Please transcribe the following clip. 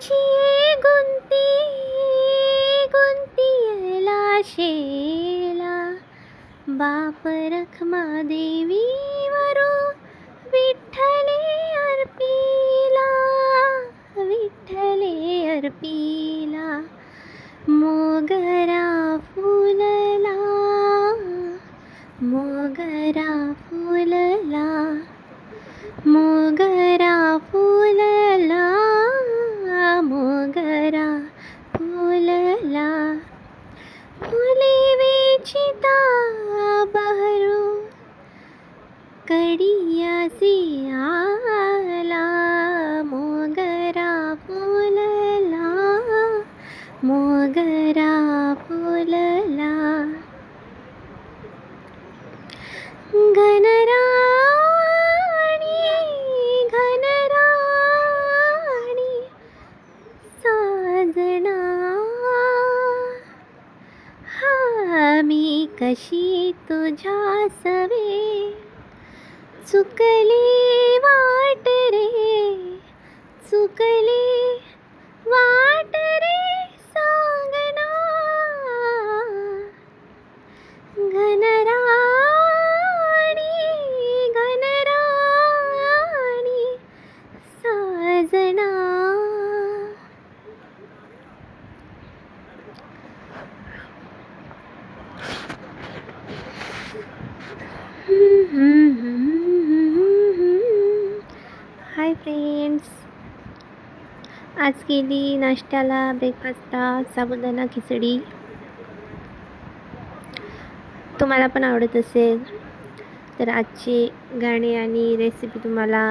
माझी गुंती गुंतियला शेला बाप रखमा देवी वरो विठ्ठले अर्पिला विठ्ठले अर्पिला मोगरा फुलला मोगरा फुलला मोगरा फुलला मोगरा फुलला फुले वेचिता बहरू कडियासी आला मोगरा फुलला मोगरा फुलला घनराणी घनराणी साजना हा मी कशी तुझ्या सवे चुकली वाट रे चुकली वाट रे सांगना घनराणी घनराणी साजना हाय फ्रेंड्स, आज केली नाश्त्याला ब्रेकफास्टला साबुदाणा खिचडी. तुम्हाला पण आवडत असेल तर आजची गाणी आणि रेसिपी तुम्हाला